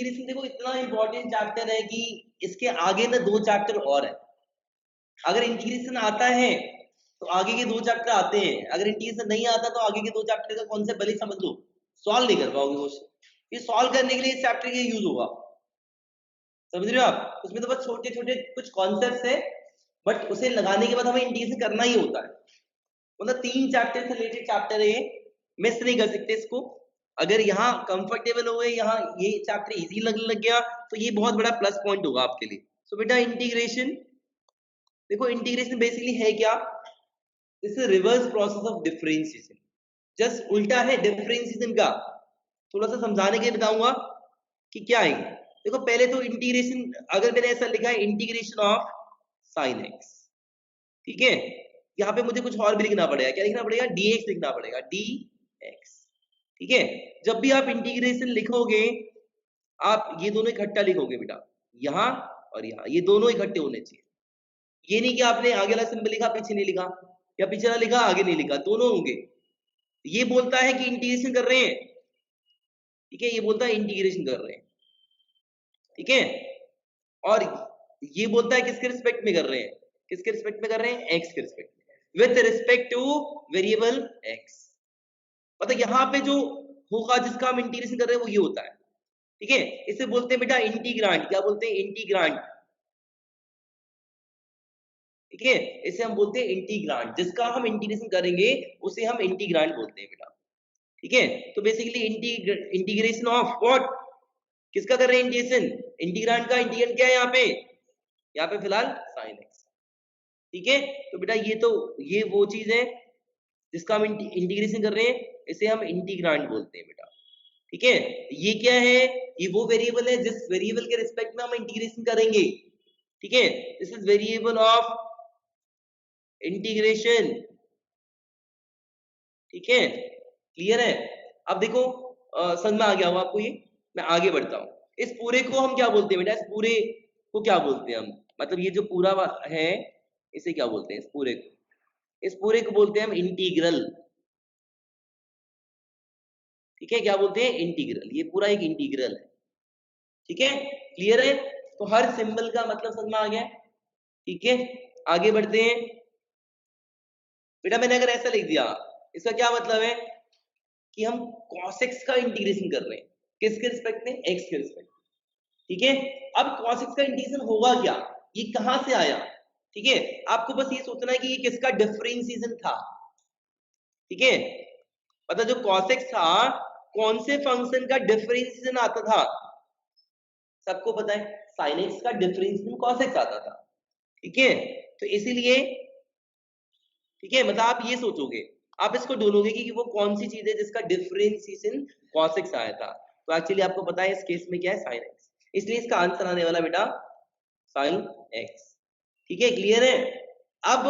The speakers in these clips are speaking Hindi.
इंटीग्रेशन देखो इतना इंपॉर्टेंट चैप्टर है कि इसके आगे ना 2 चैप्टर और है। अगर इंटीग्रेशन आता है तो आगे के 2 चैप्टर आते हैं, अगर इंटीग्रेशन नहीं आता तो आगे के 2 चैप्टर का कॉन्सेप्ट भले ही समझ लो, सॉल्व नहीं कर पाओगे क्वेश्चन। ये सॉल्व करने के लिए इस चैप्टर का यूज होगा, समझ रहे हो आप? उसमें तो बस छोटे-छोटे कुछ कॉन्सेप्ट्स है, बट उसे लगाने के बाद हमें इंटीग्रेशन करना ही होता है। मतलब 3 चैप्टर से रिलेटेड चैप्टर है ये, मिस नहीं कर सकते इसको। अगर यहाँ कंफर्टेबल हो गए, यहाँ ये चैप्टर इजी लगने लग गया तो ये बहुत बड़ा प्लस पॉइंट होगा आपके लिए। सो बेटा इंटीग्रेशन, देखो इंटीग्रेशन बेसिकली है क्या? It's a reverse process of differentiation, just उल्टा है डिफरेंशिएशन का। थोड़ा सा समझाने के लिए बताऊंगा कि क्या है। देखो पहले तो इंटीग्रेशन, अगर मैंने ऐसा लिखा है इंटीग्रेशन ऑफ साइन एक्स, ठीक है, यहाँ पे मुझे कुछ और भी लिखना पड़ेगा। क्या लिखना पड़ेगा? dx लिखना पड़ेगा, dx, ठीक है। जब भी आप इंटीग्रेशन लिखोगे आप ये दोनों इकट्ठा लिखोगे बेटा, यहाँ और यहाँ, ये दोनों इकट्ठे होने चाहिए। ये नहीं कि आपने आगे वाला सिंबल लिखा पीछे नहीं लिखा, या पीछे वाला लिखा आगे नहीं लिखा, दोनों होंगे। ये बोलता है कि इंटीग्रेशन कर रहे हैं, ठीक है, ये बोलता है इंटीग्रेशन कर रहे हैं, ठीक है। और ये बोलता है किसके रिस्पेक्ट में कर रहे हैं? किसके रिस्पेक्ट में कर रहे हैं? x के रिस्पेक्ट में, with respect two variable x। मतलब यहाँ पे जो होगा जिसका हम इंटीग्रेशन कर रहे हैं वो ये होता है, ठीक है। इसे बोलते हैं बेटा इंटीग्रांड। क्या बोलते हैं? इंटीग्रांड, ठीक है, इसे हम बोलते हैं इंटीग्रांड। जिसका हम इंटीग्रेशन करेंगे उसे हम इंटीग्रांड बोलते हैं बेटा, ठीक है। तो बेसिकली इंटीग्रेशन ऑफ व्हाट, किसका कर रहे हैं इंटीग्रेशन? इंटीग्रांड का। इंटीग्रांड क्या है यहाँ पे? यहाँ पे फिलहाल साइन एक्स, ठीक है। तो बेटा ये वो चीज है जिसका हम इंटीग्रेशन कर रहे हैं, इसे हम इंटीग्रांड बोलते हैं बेटा, ठीक है। ये क्या है? ये वो वेरिएबल है जिस वेरिएबल के रिस्पेक्ट में हम इंटीग्रेशन करेंगे, ठीक है। This is variable of integration, ठीक है, क्लियर है? अब देखो समझ में आ गया होगा आपको ये। मैं आगे बढ़ता हूँ। इस पूरे को हम क्या बोलते हैं बेटा? इस पूरे को क्या बोलते हैं हम? मतलब ये जो पूरा है इसे क्या बोलते हैं? इस पूरे को बोलते हैं हम इंटीग्रल, ठीक है। क्या बोलते हैं? इंटीग्रल। ये पूरा एक इंटीग्रल है, ठीक है, क्लियर है? तो हर सिंबल का मतलब समझ में आ गया, ठीक है। आगे बढ़ते हैं बेटा। मैंने अगर ऐसा लिख दिया, इसका क्या मतलब है? कि हम cos x का इंटीग्रेशन कर रहे हैं, किसके रिस्पेक्ट में? x के रिस्पेक्ट, ठीक है। अब cos x का इंटीग्रेशन होगा क्या? ये कहां से आया? ठीक है, आपको बस ये सोचना है कि ये किसका डिफरेंशिएशन था, ठीक है। मतलब जो cos x था, कौन से फंक्शन का डिफरेंशिएशन आता था? सबको पता है sin x का डिफरेंशिएशन cos x आता था, ठीक है। तो इसीलिए, ठीक है, मतलब आप ये सोचोगे, आप इसको ढूंढोगे कि वो कौन सी चीज है जिसका डिफरेंशिएशन cos x आया था। तो एक्चुअली आपको पता है इस केस में क्या है? sin x, इसलिए इसका आंसर आने वाला बेटा sin x, ठीक है, क्लियर है? अब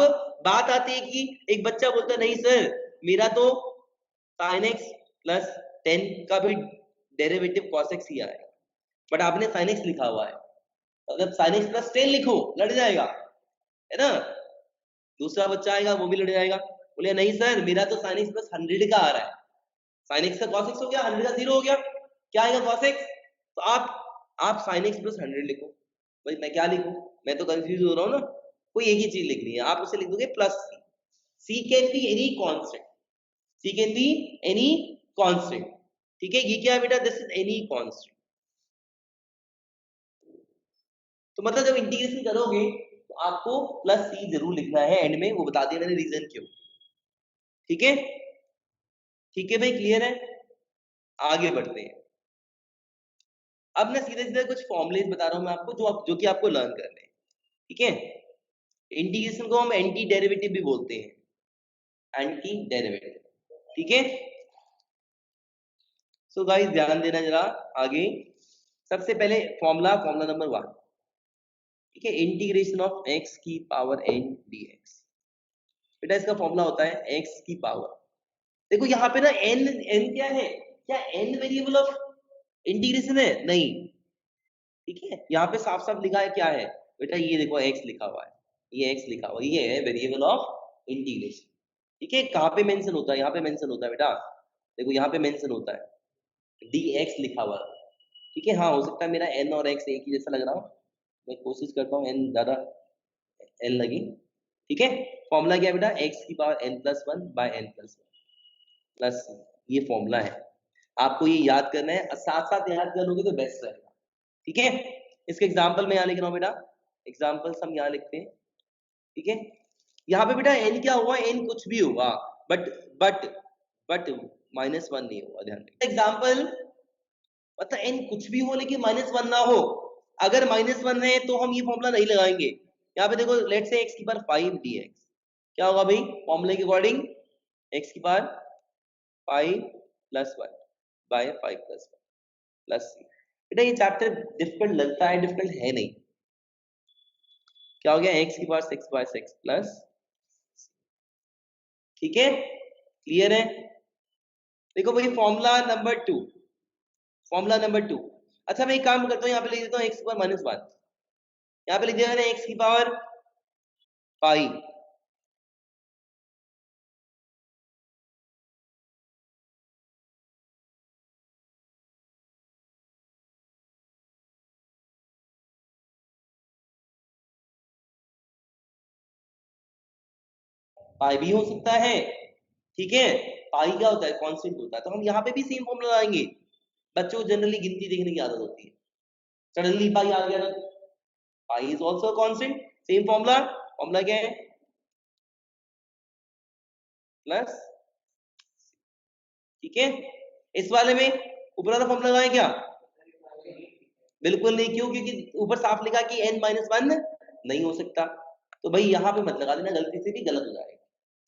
बात आती है कि एक बच्चा बोलता है नहीं सर मेरा तो sin x प्लस 10 का भी डेरिवेटिव cos x ही आएगा, बट आपने sin x लिखा हुआ है। अगर sin x प्लस 10 लिखो लड़ जाएगा, है ना। दूसरा बच्चा आएगा वो भी लड़ जाएगा, बोले नहीं सर मेरा तो sin x प्लस 100 का आ रहा है, sin x का cos x हो गया, 100 का 0 हो गया, क्या आएगा? cos x। तो आप sin x प्लस 100 लिखो। भाई मैं क्या लिखूं? मैं तो कंफ्यूज हो रहा हूं ना। कोई एक ही चीज लिखनी है, आप उसे लिख दोगे plus c can be any constant, c can be any constant, ठीक है। ये क्या है बेटा? This is any constant. तो मतलब जब इंटीग्रेशन करोगे तो आपको प्लस c जरूर लिखना है एंड में, वो बता दिया मैंने रीजन क्यों, ठीक है। ठीक है भाई, क्लियर है? आगे बढ़ते हैं। अब मैं सीधे सीधे कुछ फॉर्मुलेज बता रहा हूं मैं आपको, जो कि आपको लर्न करने हैं, ठीक है। इंटीग्रेशन को हम एंटी डेरिवेटिव भी बोलते हैं, एंटी डेरिवेटिव, ठीक है। सो गाइस ध्यान देना जरा आगे। सबसे पहले फॉर्मूला नंबर 1, ठीक है, इंटीग्रेशन ऑफ x की पावर n dx। बेटा इसका फॉर्मूला होता है x की पावर, देखो यहाँ पे ना n क्या है? क्या n वेरिएबल ऑफ इंटीग्रेशन है? नहीं, ठीक है। यहाँ पे साफ साफ लिखा है क्या है बेटा? ये देखो x लिखा हुआ है, ये x लिखा हुआ है, ये है वेरिएबल ऑफ इंटीग्रेशन, ठीक है। कहाँ पे मेंशन होता है? यहाँ पे मेंशन होता है बेटा, देखो यहाँ पे मेंशन होता है dx लिखा हुआ है, ठीक है। हाँ, हो सकता है मेरा n और x एक ही जैसा लग रहा हो, मैं कोशिश करता हूँ n ज्यादा n लगे। ठीक है, फॉर्मूला क्या है बेटा, x की power n+1 by n+1 plus ये फॉर्मूला है, आपको ये याद करना है, साथ साथ याद कर लोगे तो बेस्ट रहेगा। ठीक है, इसके एग्जाम्पल में यहाँ लिख रहा हूँ बेटा, एग्जाम्पल्स हम यहाँ लिखते हैं। ठीक है, यहाँ पे बेटा n क्या हुआ, n कुछ भी होगा, बट -1 नहीं होगा, ध्यान रखिए। एग्जाम्पल मतलब n कुछ भी हो लेकिन -1 ना हो, अगर -1 है तो हम ये फॉर्मूला नहीं लगाएंगे। यहाँ पे देखो, लेट से x की पावर 5 dx, क्या होगा भाई, फॉर्मूले के अकॉर्डिंग x की पावर 5+1 बाय 5+1 प्लस c। बेटा ये चैप्टर डिफिकल्ट लगता है, डिफिकल्ट है नहीं। क्या हो गया, x की पावर 6/6 प्लस, ठीक है, क्लियर है। देखो भाई फॉर्मूला नंबर 2, फॉर्मूला नंबर 2। अच्छा मैं एक काम करता हूँ, यहाँ पे लिख देता हूँ x की पावर -1, यहाँ पे लिख दिया मैंने x की पावर 5 पाई भी हो सकता है। ठीक है, पाई क्या होता है, कांस्टेंट होता है, तो हम यहाँ पे भी सेम फॉर्मूला लगाएंगे। बच्चों को जनरली गिनती देखने की आदत होती है, सडनली पाई आ गया ना, pi is also constant, same formula, formula क्या है, प्लस, ठीक है। इस वाले में ऊपर वाला फॉर्मूला लगाएं क्या, बिल्कुल नहीं, क्यों, क्योंकि ऊपर साफ लिखा कि n-1 नहीं हो सकता, तो भाई यहाँ पे मत लगा देना, गलती से भी गलत हो जाएगा।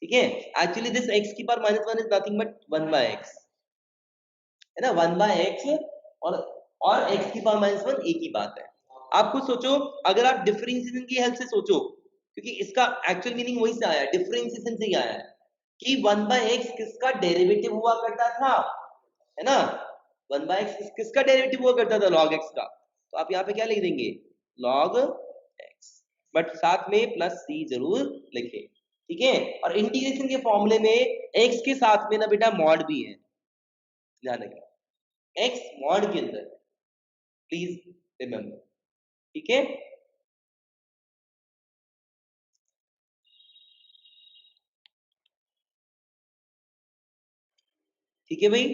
ठीक है, एक्चुअली दिस x की power -1 is nothing but 1/x, है ना, 1/x, और x की पावर -1 एक ही बात है। आप खुद सोचो, अगर आप डिफरेंशिएशन की हेल्प से सोचो, क्योंकि इसका एक्चुअल मीनिंग वहीं से आया है, डिफरेंशिएशन से ही आया है कि 1/x किसका डेरिवेटिव हुआ करता था, है ना, 1/x किसका डेरिवेटिव हुआ करता था, log x का, तो आप यहाँ पे क्या लिख देंगे, log x, बट साथ में प्लस c जरूर लिखें। ठीक है, और इंटीग्रेशन के फॉर्मूले में x के साथ में ना बेटा मॉड भी है, ध्यान रखना, x मॉड के अंदर, प्लीज रिमेम्बर। ठीक है, ठीक है भाई।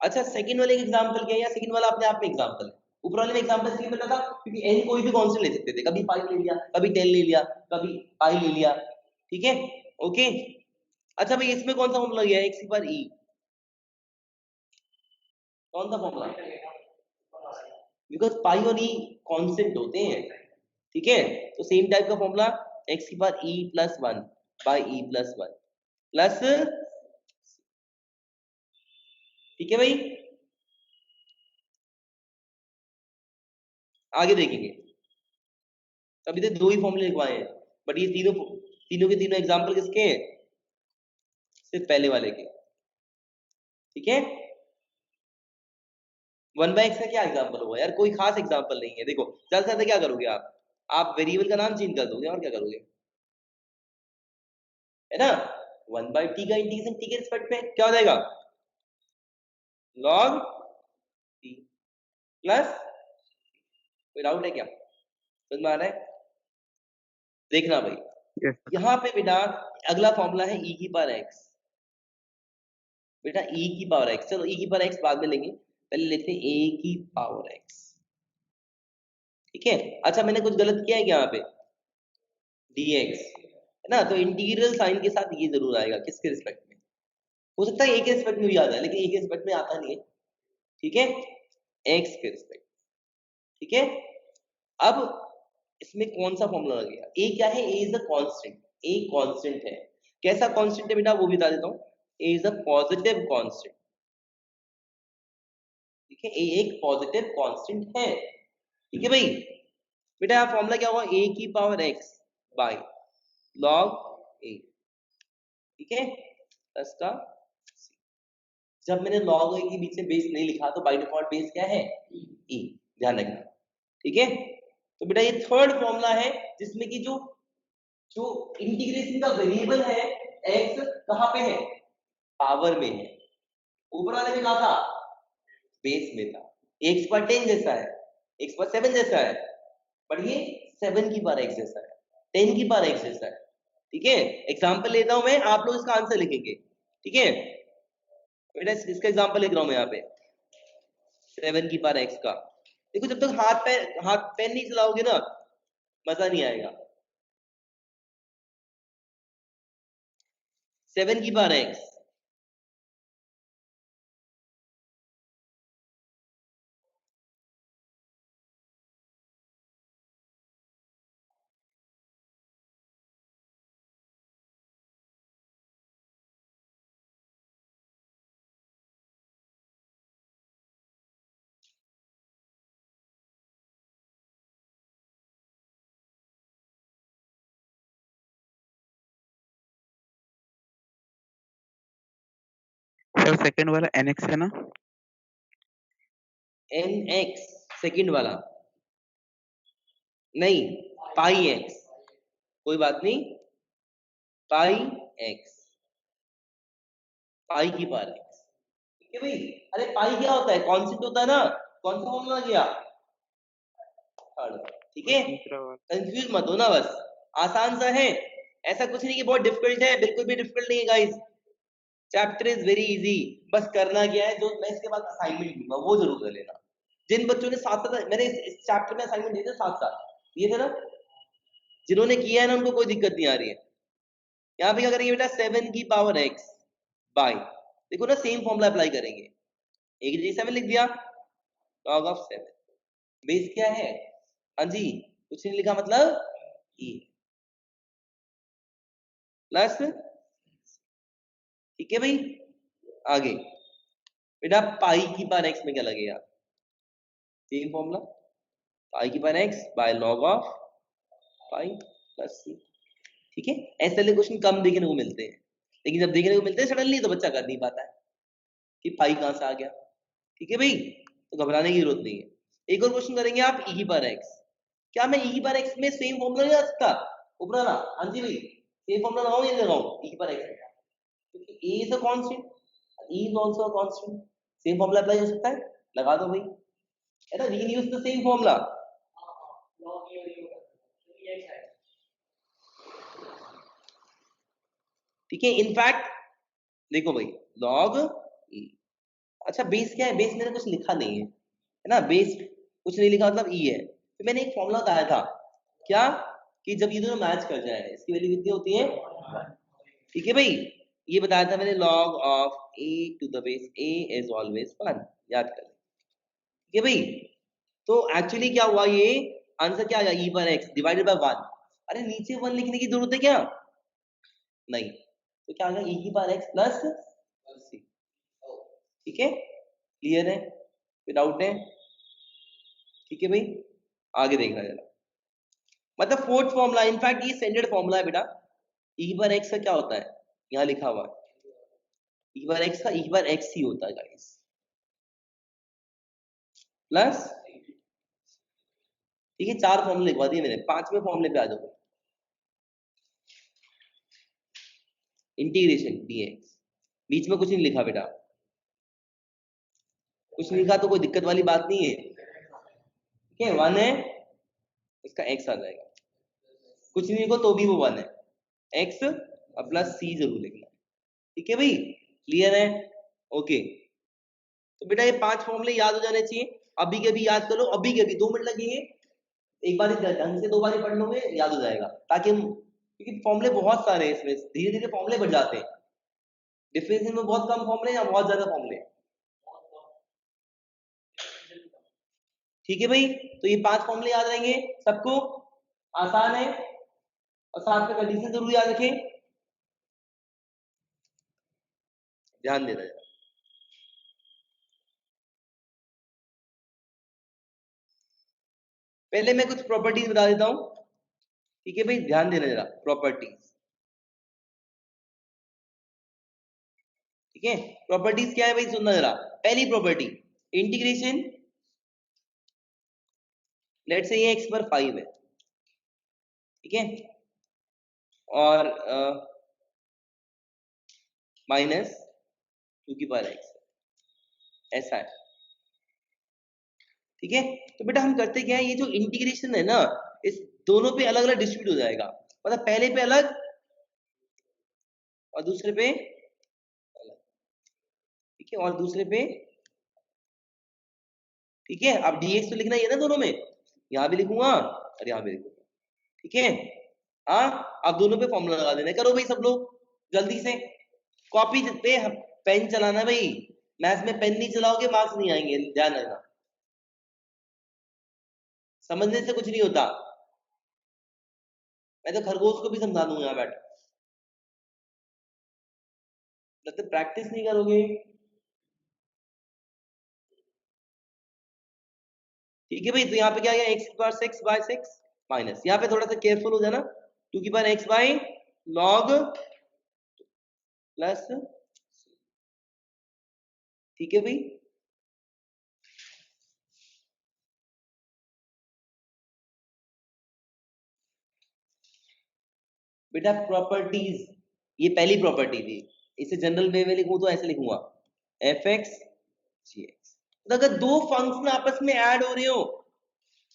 अच्छा सेकंड वाले का एग्जांपल क्या है, या सेकंड वाला अपने आप में एग्जांपल है, ऊपर वाले में एग्जांपल इसलिए बता था क्योंकि n कोई भी कांस्टेंट ले सकते थे, कभी 5 ले लिया, कभी 10 ले लिया, कभी पाई ले लिया। ठीक है, ओके। अच्छा भाई इसमें कौन सा फॉर्मूला गया, x की पावर e, कौन सा फॉर्मूला, बिकॉज पाई और e कांस्टेंट होते हैं। ठीक है, तो सेम टाइप का फॉर्मूला, x की power e+1 by e+1 plus, ठीक है भाई, आगे देखेंगे। अभी तो दो ही फॉर्मूले लिखवाए हैं, बट ये तीनों तीनों के तीनों एग्जांपल किसके हैं, सिर्फ पहले वाले के। ठीक है, 1/x का क्या एग्जांपल हुआ यार, कोई खास एग्जांपल नहीं है। देखो ज्यादा से ज्यादा क्या करोगे आप वेरिएबल का नाम चेंज कर दोगे, और क्या करोगे, है ना, 1/t का इंटीग्रेशन t के रिस्पेक्ट में क्या हो जाएगा, log t प्लस, कोई डाउट है क्या, समझ में आ रहा है, देखना भाई। Yes, यहाँ पे बेटा अगला फॉर्मूला है e की पावर x, बेटा e की पावर x, चलो e की पावर x बाद में लेंगे, पहले लेते हैं a की पावर x। ठीक है, अच्छा मैंने कुछ गलत किया है क्या यहाँ पे, dx, है ना, तो इंटीग्रल साइन के साथ ये जरूर आएगा, किसके रिस्पेक्ट में, हो सकता है a के रिस्पेक्ट में भी आ जाए, लेकिन a के रिस्पेक्ट में आता नहीं है। ठीक है, x के रिस्पेक्ट। ठीक है, अब इसमें कौन सा फॉर्मूला लगेगा, a क्या है, a is a constant, a constant है, कैसा कांस्टेंट है बेटा वो भी बता देता हूँ, a is a positive constant. ठीक है, a एक पॉजिटिव कांस्टेंट है। ठीक है भाई, बेटा यहाँ फॉर्मूला क्या होगा, a की power x by log a, ठीक है, प्लस का c। जब मैंने log a के बीच में बेस नहीं लिखा तो बाय डिफॉल्ट बेस क्या है, e, ध्यान रखना। ठीक है, तो बेटा ये थर्ड फॉर्मूला है जिसमें कि जो जो इंटीग्रेशन का वेरिएबल है x कहाँ पे है, पावर में है, ऊपर वाले में कहा था, बेस में था। एक्स पावर 10 जैसा है, एक्स पावर 7 जैसा है, बट ये 7 की पावर एक्स जैसा है, 10 की पावर एक्स जैसा है। ठीक है, एग्जाम्पल लेता हूं मैं, आप लोग इसका आंसर लिखेंगे। ठीक है बेटा, इसका एग्जाम्पल लिख रहा हूं मैं यहाँ पे 7 की पावर एक्स का। देखो जब तक हाथ पेन नहीं चलाओगे ना, मजा नहीं आएगा। 7 की पावर एक्स, सर सेकंड वाला nx है ना? nx सेकंड वाला नहीं, पाई एक्स, कोई बात नहीं, पाई एक्स, पाई की पावर एक्स। ठीक है भाई, अरे पाई क्या होता है, कांस्टेंट होता है ना, कौन सा फॉर्मूला गया? ठीक है, कंफ्यूज मत हो ना, बस आसान सा है, ऐसा कुछ नहीं कि बहुत डिफिकल्ट है, बिल्कुल भी डिफिकल्ट नहीं है guys, chapter is very easy. बस करना क्या है, जो मैं इसके बाद असाइनमेंट दूंगा वो जरूर कर लेना। जिन बच्चों ने साथ साथ, मैंने इस चैप्टर में असाइनमेंट दिए थे साथ साथ, ये थे ना, जिन्होंने किया है ना उनको कोई दिक्कत नहीं आ रही है। यहाँ पे क्या करेंगे बेटा, 7 की पावर एक्स बाय, देखो ना सेम फॉर्मूला अप्लाई करेंगे, एक जगह 7 लिख दिया, log ऑफ 7, बेस क्या है, हाँ जी कुछ नहीं लिखा, मतलब ई प्लस, ठीक है भाई। आगे बेटा पाई की पावर एक्स में क्या लगेगा, सेम फॉर्मूला, पाई की power x by log of pi plus c. ठीक है, ऐसे वाले क्वेश्चन कम देखने को मिलते हैं, लेकिन जब देखने को मिलते हैं सडनली तो बच्चा कर नहीं पाता है कि पाई कहां से आ गया। ठीक है भाई, तो घबराने की जरूरत नहीं है। एक और क्वेश्चन करेंगे आप, ई की पावर एक्स, क्या मैं ई की पावर एक्स में सेम फॉर्मूला नहीं आ सकता, ऊपर वाला, हाँ जी भाई सेम फॉर्मूला लगाऊं या नहीं लगाऊं ई की पावर एक्स में, क्योंकि a is a constant, e is also a constant, same formula apply हो सकता है, लगा दो भाई, है ना, we can use the same formula. ठीक है, इनफैक्ट देखो भाई लॉग ई, अच्छा बेस क्या है, बेस मैंने कुछ लिखा नहीं है ना, बेस कुछ नहीं लिखा मतलब ई है, तो मैंने एक फॉर्मूला बताया था क्या, कि जब ये दोनों मैच कर जाए इसकी वैल्यू कितनी होती है 1। ठीक है भाई, ये बताया था मैंने, log of a to the base a is always 1, याद कर लें। ठीक है भाई, तो एक्चुअली क्या हुआ, ये आंसर क्या आ गया, e पर x डिवाइडेड बाय 1, अरे नीचे 1 लिखने की जरूरत है क्या, नहीं, तो क्या आ गया, e की पावर x प्लस c। ठीक है, क्लियर है, विदाउट है, ठीक है भाई। आगे देखना जरा, मतलब फोर्थ फॉर्मूला, इनफैक्ट ये स्टैंडर्ड फॉर्मूला है बेटा, e पर x का क्या होता है, यहाँ लिखा हुआ है, e पर x का e पर x ही होता है गाइस, प्लस, ठीक है 4 फॉर्मूले लिखवा दिए मैंने, 5वें फॉर्मूले पे आ जाओ, इंटीग्रेशन dx, बीच में कुछ नहीं लिखा बेटा, कुछ नहीं लिखा तो कोई दिक्कत वाली बात नहीं है। ठीक है, 1 है, इसका x आ जाएगा, कुछ नहीं लिखो तो भी वो 1 है, x और प्लस c जरूर लिखना है। ठीक है भाई, क्लियर है, ओके। तो बेटा ये 5 फॉर्मूले याद हो जाने चाहिए, अभी के अभी याद कर लो, अभी के अभी 2 मिनट लगेंगे, एक बार ढंग से 2 बार पढ़ लोगे याद हो जाएगा, ताकि हम, क्योंकि फॉर्मूले बहुत सारे हैं इसमें, धीरे धीरे फॉर्मूले बढ़ जाते हैं, डिफरेंशियल में बहुत कम फॉर्मूले या बहुत ज्यादा फॉर्मूले। ठीक है भाई, तो ये 5 फॉर्मूले याद रहेंगे सबको, आसान है, और साथ में कंडीशन जरूर याद रखें, ध्यान देना है। पहले मैं कुछ प्रॉपर्टीज बता देता हूं, ठीक है भाई, ध्यान देना जरा, प्रॉपर्टीज, ठीक है, प्रॉपर्टीज क्या है भाई, सुनना जरा। पहली प्रॉपर्टी, इंटीग्रेशन, लेट्स से ये x पर 5 है, ठीक है, और माइनस 2 की पावर x, ऐसा है, ठीक है। तो बेटा हम करते क्या है, ये जो इंटीग्रेशन है ना, इस दोनों पे अलग अलग डिस्ट्रीब्यूट हो जाएगा, मतलब पहले पे अलग और दूसरे पे अलग, ठीक है, और दूसरे पे, ठीक है। अब dx तो लिखना ही है ना दोनों में, यहाँ भी लिखूंगा और यहाँ भी लिखूंगा, ठीक है। हाँ, अब दोनों पे फॉर्मूला लगा देना। करो भाई सब लोग जल्दी से, कॉपी पे पेन चलाना भाई, मैथ्स में पेन नहीं चलाओगे मार्क्स नहीं आएंगे, ध्यान रखना, समझने से कुछ नहीं होता। मैं तो खरगोश को भी समझा दूंगा यहाँ बैठ, लगता प्रैक्टिस नहीं करोगे, ठीक है भाई। तो यहाँ पे क्या गया, x की पावर 6 बाय 6 माइनस, यहाँ पे थोड़ा सा केयरफुल हो जाना, 2 की power x by log plus, ठीक है भाई। बेटा प्रॉपर्टीज, ये पहली प्रॉपर्टी थी, इसे जनरल वे में लिखूं तो ऐसे लिखूंगा fx gx। तो अगर दो फंक्शन आपस में ऐड हो रहे हो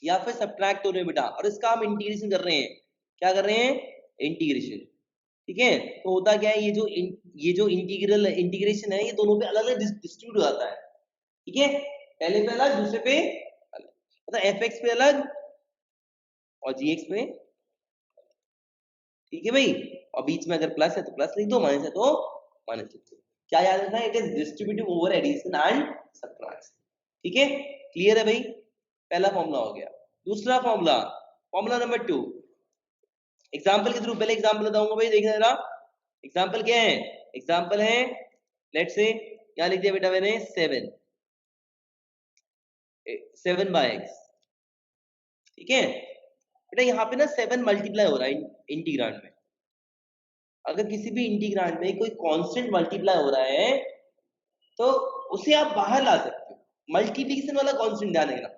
या फिर सब्ट्रैक्ट हो रहे हो बेटा, और इसका हम इंटीग्रेशन कर रहे हैं, क्या कर रहे हैं, इंटीग्रेशन, ठीक है। तो होता क्या है, ये जो इंटीग्रेशन है, ये दोनों पे अलग अलग डिस्ट्रीब्यूट हो जाता है, ठीक है। पहले पे अलग, दूसरे पे अलग, मतलब fx पे अलग और gx पे, ठीक है भाई। और बीच में अगर प्लस है तो प्लस लिख दो, माइनस है तो माइनस लिख दो। क्या याद रखना है, it is distributive over addition and subtraction, ठीक है। क्लियर है भाई, पहला फॉर्मूला हो गया। दूसरा फॉर्मूला, फॉर्मूला नंबर 2, एग्जांपल के थ्रू, पहले एग्जांपल बताऊंगा भाई, देखना जरा एग्जांपल क्या है। एग्जांपल है, लेट्स से क्या लिख दिया बेटा मैंने, 7 बाय x, ठीक है बेटा। यहाँ पे ना 7 मल्टीप्लाई हो रहा है इंटीग्रांड में, अगर किसी भी इंटीग्रांड में कोई कांस्टेंट मल्टीप्लाई हो रहा है तो उसे आप बाहर ला सकते हो, मल्टीप्लिकेशन वाला कांस्टेंट ध्यान रखना,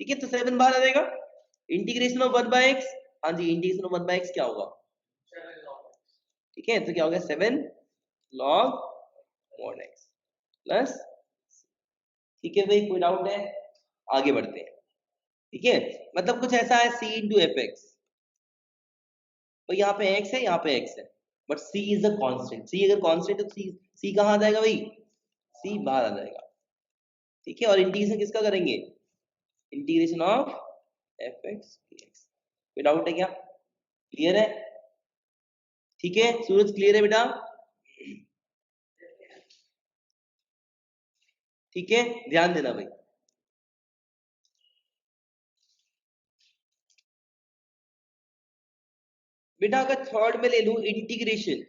ठीक है। तो 7 बाहर आ जाएगा, इंटीग्रेशन ऑफ 1 बाय x, हाँ जी, इंटीग्रेशन ऑफ 1 बाय x क्या होगा, ठीक है। तो क्या हो गया, 7 log mod x प्लस, ठीक है भाई, कोई डाउट है, आगे बढ़ते हैं, ठीक है। मतलब कुछ ऐसा है c इंटू एफ एक्स, तो यहाँ पे x है, यहाँ पे x है, but c is a constant, c अगर कांस्टेंट है तो c कहाँ आ जाएगा भाई, c बाहर आ जाएगा, ठीक है। और इंटीग्रेशन किसका करेंगे, integration of F x dx। कोई डाउट है क्या, क्लियर है, ठीक है। सूरज क्लियर है बेटा, ठीक है, ध्यान देना भाई। बेटा अगर थर्ड में ले लूं इंटीग्रेशन,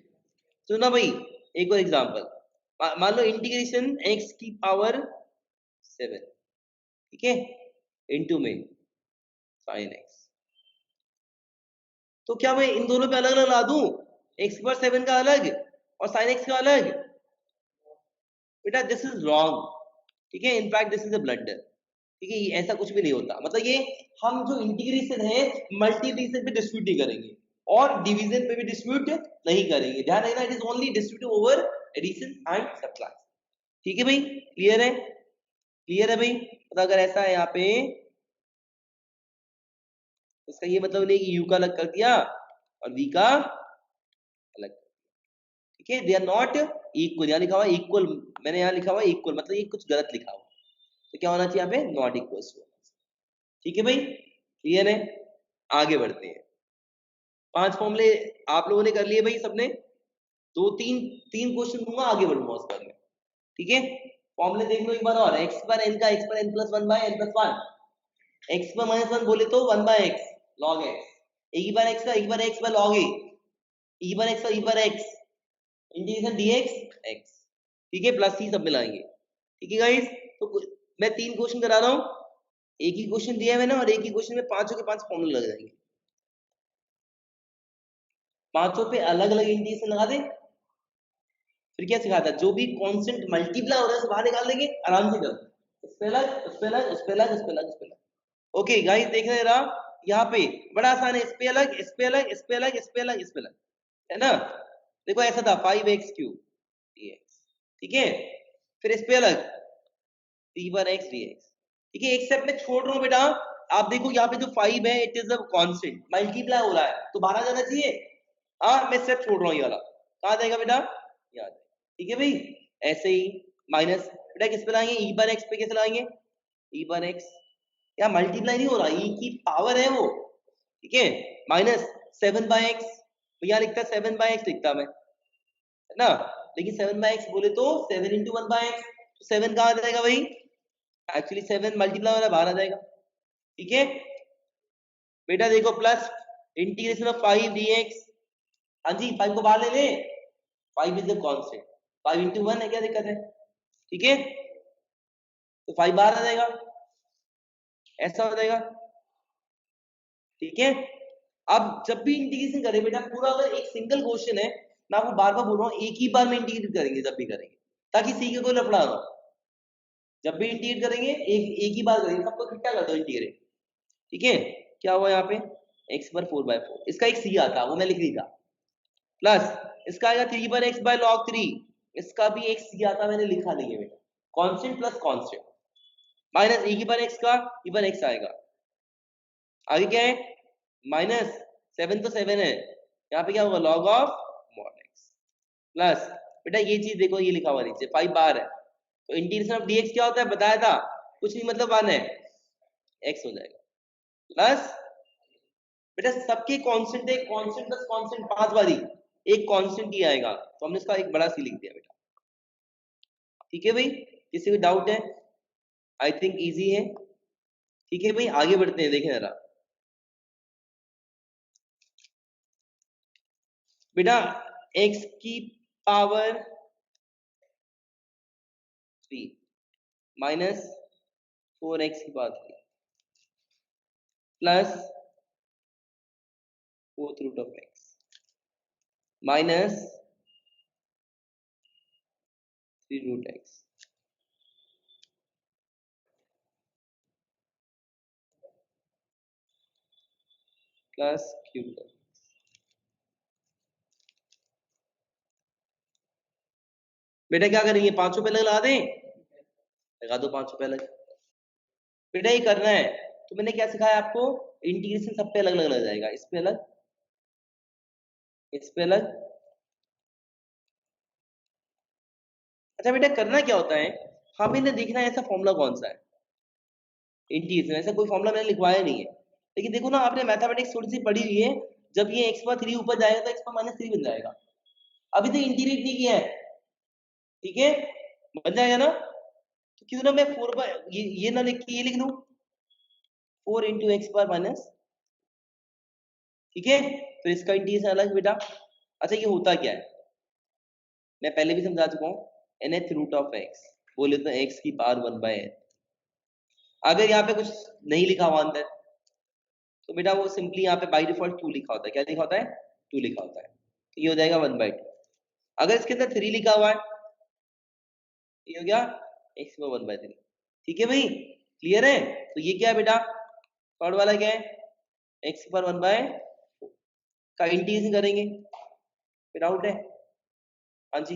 सुना भाई, एक और एग्जांपल, मान लो इंटीग्रेशन x की पावर 7, ठीक है, इनटू में sin x, तो क्या मैं इन दोनों पे अलग अलग ला दूं, x की पावर 7 का अलग और sin x का अलग, बेटा दिस इज रॉन्ग, ठीक है, in fact this is a blunder, ठीक है। ये ऐसा कुछ भी नहीं होता, मतलब ये हम जो इंटीग्रेशन है मल्टीप्लिकेशन पे डिस्ट्रीब्यूट नहीं करेंगे और डिवीजन पे भी डिस्ट्रीब्यूट नहीं करेंगे, ध्यान रखना, it is only distributive over addition and subtraction, ठीक है भाई, क्लियर है, क्लियर है भाई। तो अगर ऐसा है यहाँ पे, इसका ये मतलब नहीं कि u का अलग कर दिया और v का अलग, ठीक है, दे आर नॉट इक्वल, यहाँ लिखा हुआ इक्वल, मैंने यहाँ लिखा हुआ इक्वल, मतलब ये कुछ गलत लिखा हुआ, तो क्या होना चाहिए यहाँ पे, नॉट इक्वल, ठीक है भाई, क्लियर है, आगे बढ़ते हैं। 5 फॉर्मूले आप लोगों ने कर लिए भाई सबने, दो तीन तीन क्वेश्चन दूंगा, आगे बढ़ूंगा उस पर में, ठीक है। फॉर्मूले देख लो एक बार और, x पर n का x पर n plus 1 by n plus 1, x पर माइनस 1 बोले तो 1 बाय x log x, एक ही बार x का एक बार x by log a, e बार x का e बार x इंटीग्रेशन dx x, ठीक है, प्लस c सब मिलाएंगे, ठीक है गाइस। तो मैं 3 क्वेश्चन करा रहा हूं, एक ही क्वेश्चन दिया है मैंने और एक ही क्वेश्चन में पांचों के पांच फॉर्मूले लग जाएंगे, पांचों पे अलग अलग इंटीग्रेशन लगा दे, फिर क्या सिखाता है, जो भी कांस्टेंट मल्टीप्लाई हो रहा है उसे बाहर निकाल देंगे, आराम से कर, इस पे अलग, उस पे अलग, उस पे अलग, उस पे अलग, उस पे अलग, ओके गाइस देखना जरा, यहाँ पे बड़ा आसान है, इस पे अलग, इस पे अलग, इस पे अलग, इस पे अलग, इस पे अलग, है ना। देखो ऐसा था 5x क्यूब dx, ठीक है, फिर इस पे अलग 3 बार x dx, ठीक है, एक स्टेप में छोड़ रहा हूँ बेटा। आप देखो यहाँ पे जो 5 है it is a constant, multiply हो रहा है तो बाहर आ जाना चाहिए। हाँ, मैं स्टेप छोड़ रहा हूँ ये वाला, कहाँ जाएगा बेटा, यहाँ। ठीक है भाई, ऐसे ही माइनस बेटा किस पे लाएंगे, ई बार एक्स पे कैसे लाएंगे, ई बार एक्स, या मल्टीप्लाई नहीं हो रहा, ई की पावर है वो। ठीक है, माइनस 7/x, यहाँ लिखता 7/x लिखता मैं, है ना, लेकिन 7/x बोले तो 7 × 1/x, तो 7 कहाँ आ जाएगा भाई, एक्चुअली 7 मल्टीप्लाई वाला बाहर आ जाएगा। ठीक है बेटा, देखो प्लस इंटीग्रेशन ऑफ 5 dx, हाँ जी 5 को बाहर ले ले, 5 इज द कांस्टेंट, 5 × 1 है, क्या दिक्कत है। ठीक है, तो 5 बाहर आ जाएगा, ऐसा हो जाएगा। ठीक है, अब जब भी इंटीग्रेशन करें बेटा, पूरा अगर एक सिंगल क्वेश्चन है, मैं आपको बार बार बोल रहा हूँ, एक ही बार में इंटीग्रेट करेंगे जब भी करेंगे, ताकि सी के कोई लफड़ा ना हो। जब भी इंटीग्रेट करेंगे एक ही बार करेंगे, सबको इकट्ठा कर दो इंटीग्रेट। ठीक है, क्या हुआ यहाँ पे, x पर 4/4, इसका एक सी आता वो मैं लिख दी था, प्लस इसका आएगा 3/x/log3, इसका भी एक सी आता मैंने लिखा नहीं है बेटा, constant plus constant, minus e की बार x का e पर x आएगा, आगे क्या है, माइनस 7 तो 7 है, यहाँ पे क्या होगा, log of mod x, plus बेटा ये चीज देखो, ये लिखा हुआ नीचे 5 बार है, तो इंटीग्रेशन ऑफ dx क्या होता है बताया था, कुछ नहीं मतलब 1 है, x हो जाएगा, प्लस बेटा सबके कांस्टेंट है, कांस्टेंट प्लस कांस्टेंट 5 बारी एक कांस्टेंट ही आएगा, तो हमने इसका एक बड़ा सी लिख दिया बेटा। ठीक है भाई, किसी को डाउट है, आई थिंक इजी है। ठीक है भाई, आगे बढ़ते हैं, देखें जरा बेटा, x की पावर 3 माइनस 4x की power 3 plus 4√x minus 3√x plus q। बेटा क्या करेंगे, 500 पहले लगा दें, लगा दो 500 पहले। बेटा ये करना है तो मैंने क्या सिखाया आपको, इंटीग्रेशन सब पे अलग अलग लग जाएगा, इस पे अलग, इस पे अलग। अच्छा बेटा करना क्या होता है, हमें ना देखना है ऐसा फॉर्मूला कौन सा है इंटीग्रेशन, ऐसा कोई फॉर्मूला मैंने लिखवाया नहीं है, लेकिन देखो ना आपने मैथमेटिक्स थोड़ी सी पढ़ी हुई है, जब ये x पर 3 ऊपर जाएगा तो x पर -3 बन जाएगा, अभी तो इंटीग्रेट नहीं किया है। ठीक है, बन जाएगा ना, तो क्यों ना मैं 4 ये ना लिख के ये लिख दूं 4 × x पर माइनस। ठीक है, तो इसका इंटीग्रेशन अलग बेटा। अच्छा ये होता क्या है, मैं पहले भी समझा चुका हूँ, nth√x बोले तो x की पावर 1/n। अगर यहाँ पे कुछ नहीं लिखा हुआ अंदर तो बेटा वो सिंपली यहाँ पे बाय डिफॉल्ट 2 लिखा होता है, क्या लिखा होता है, 2 लिखा होता है, तो ये हो जाएगा 1/2। अगर इसके अंदर 3 लिखा हुआ है, ये हो गया x में 1/3। ठीक है भाई, क्लियर है, तो ये क्या है बेटा, थर्ड वाला क्या है, x पर 1/4 का इंटीग्रेशन करेंगे, डाउट है, हाँ जी।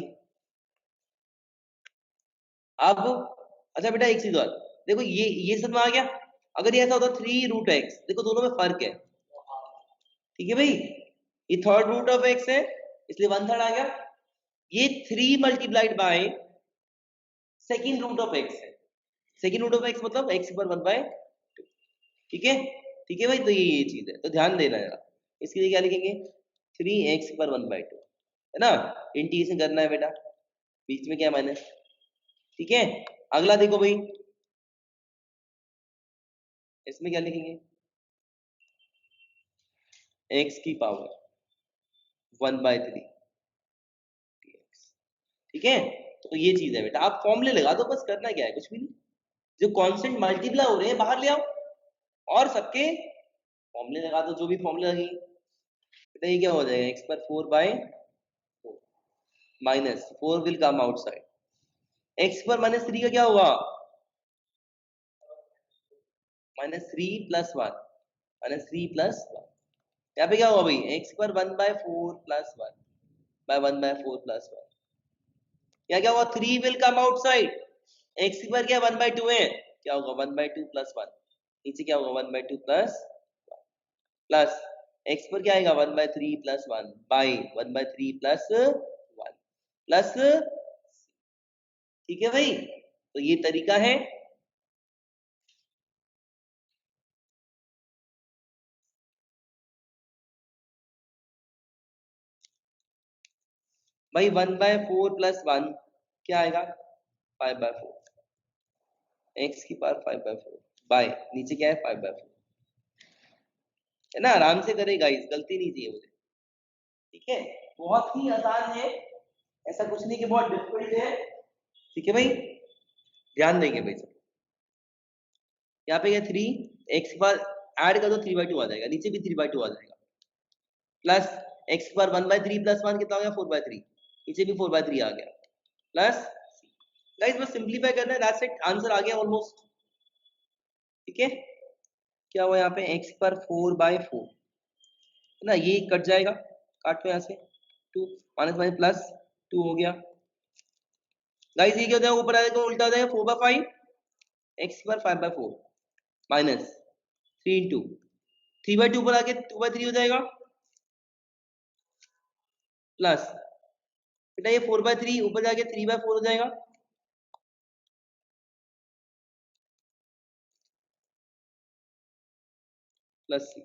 अब अच्छा बेटा एक चीज और देखो, ये सब में आ गया, अगर ये ऐसा होता 3√x, देखो दोनों में फर्क है। ठीक है भाई, ये थर्ड रूट ऑफ x है इसलिए 1/3 आ गया, ये 3 multiplied by second root of x है, सेकंड रूट ऑफ x मतलब x पर 1/2। ठीक है, ठीक है भाई, तो ये चीज है, तो ध्यान देना जरा, इसके लिए क्या लिखेंगे 3x पर 1/2, है ना, इंटीग्रेशन करना है बेटा, बीच में क्या माइनस। ठीक है, अगला देखो भाई, इसमें क्या लिखेंगे, x की पावर 1/3। ठीक है, तो ये चीज है बेटा, आप फॉर्मूले लगा दो, बस करना क्या है, कुछ भी नहीं, जो कांस्टेंट मल्टीप्लाई हो रहे हैं बाहर ले आओ और सबके फॉर्मूले लगा दो, जो भी फॉर्मूले लगेंगे बेटा, ये क्या हो जाएगा, x पर 4/4 minus 4 will come outside, x पर -3 का क्या होगा, -3 + 1, -3 + 1, यहाँ पे क्या होगा भाई, x पर 1/4 + 1 by 1/4 + 1, यहाँ क्या हुआ 3 विल कम आउटसाइड, x पर क्या 1/2 है, क्या होगा 1/2 प्लस 1, नीचे क्या होगा 1/2 प्लस x पर क्या आएगा 1/3 प्लस 1 बाई 1/3 प्लस 1 प्लस, ठीक है भाई। तो ये तरीका है। भाई 1/4 प्लस 1 क्या आएगा 5/4, x की पावर 5/4 बाय नीचे क्या है 5/4, है ना। आराम से करेगा, इस गलती नहीं चाहिए मुझे, ठीक है। बहुत ही आसान है, ऐसा कुछ नहीं कि बहुत डिफिकल्ट है, ठीक है भाई। ध्यान देंगे भाई सब। यहाँ पे क्या 3 x के बाद ऐड कर दो 3/2 आ जाएगा, नीचे भी 3/2 आ जाएगा, प्लस x के बाद 1/3 प्लस 1 कितना हो गया 4/3, नीचे भी 4/3 आ गया, प्लस गाइस बस सिंपलीफाई करना है, दैट्स इट, आंसर आ गया ऑलमोस्ट, ठीक है। क्या हुआ यहाँ पे x पर 4/4 है ना, ये कट जाएगा, काटो यहाँ से 2 माइनस माइनस प्लस 2 हो गया। गाइस ये क्या हो जाएगा, ऊपर आ जाएगा उल्टा हो जाएगा 4/5, x पर 5/4 माइनस 3 इंटू 3/2 पर आके 2/3 हो जाएगा, प्लस बेटा ये 4/3 ऊपर जाके 3/4 हो जाएगा, प्लस c,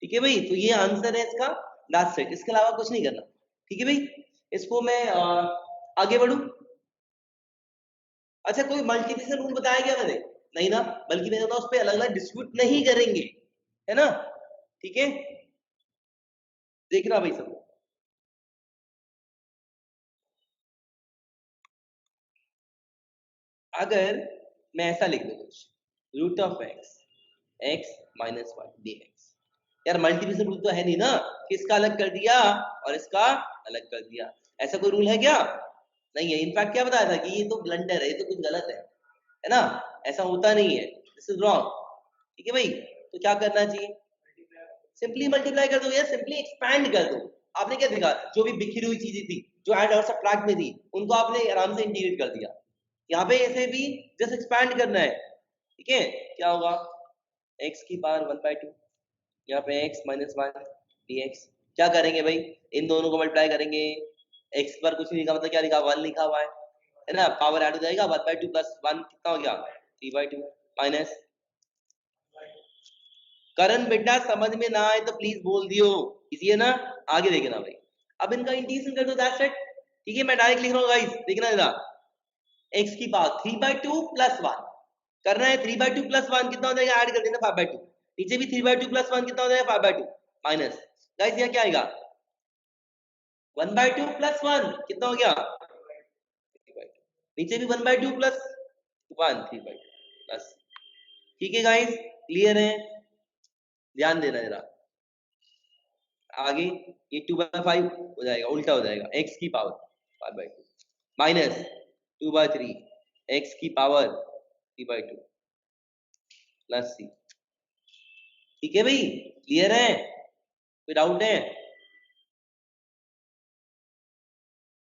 ठीक है भाई। तो ये आंसर है इसका, लास्ट सेट, इसके अलावा कुछ नहीं करना, ठीक है भाई। इसको मैं आगे बढ़ू। अच्छा कोई मल्टीप्लिकेशन रूल बताया क्या मैंने, नहीं ना, बल्कि मैंने उस पर अलग अलग डिस्ट्रीब्यूट नहीं करेंगे, है ना, ठीक है। देखना भाई सब, अगर मैं ऐसा लिख दूं कुछ root of x minus 1 dx, यार मल्टीप्लिकेशन रूल तो है नहीं ना कि इसका अलग कर दिया और इसका अलग कर दिया, ऐसा कोई रूल है क्या, नहीं है। इनफैक्ट क्या बताया था कि ये तो ब्लंडर है, ये तो कुछ गलत है ना, ऐसा होता नहीं है, दिस इज रॉन्ग, ठीक है भाई। तो क्या करना चाहिए, सिंपली मल्टीप्लाई कर दो या सिंपली एक्सपैंड कर दो। आपने क्या देखा, जो भी बिखरी हुई चीजें थी जो ऐड और सब्ट्रैक्ट में थी उनको आपने आराम से इंटीग्रेट कर दिया, यहाँ पे ऐसे भी जस्ट एक्सपैंड करना है, ठीक है। क्या होगा x की पावर 1/2, यहाँ पे x माइनस 1 dx, क्या करेंगे भाई, इन दोनों को मल्टीप्लाई करेंगे, x पर कुछ नहीं लिखा मतलब क्या लिखा 1 लिखा हुआ है ना, पावर ऐड हो जाएगा 1/2 प्लस 1 कितना हो गया 3/2 माइनस, करण बेटा समझ में ना आए तो प्लीज बोल दियो, इजी है ना, आगे देखना भाई। अब इनका इंटीग्रेशन कर दो, दैट्स इट, ठीक है। मैं डायरेक्ट लिख रहा हूँ गाइस, देखना जरा, x की पावर 3/2 प्लस 1 करना है, 3/2 प्लस 1 कितना हो जाएगा, ऐड कर देना 5/2, नीचे भी 3/2 प्लस 1 कितना हो जाएगा 5/2 माइनस, गाइस यहाँ क्या आएगा 1/2 प्लस 1 कितना हो गया 3/2, नीचे भी 1/2 प्लस 1 3/2 प्लस, ठीक है गाइस, क्लियर है, ध्यान देना जरा। आगे ये 2/5 हो जाएगा, उल्टा हो जाएगा, x की पावर 5/2 माइनस 2/3 x की पावर 3/2 प्लस c, ठीक है भाई, क्लियर है, कोई डाउट है,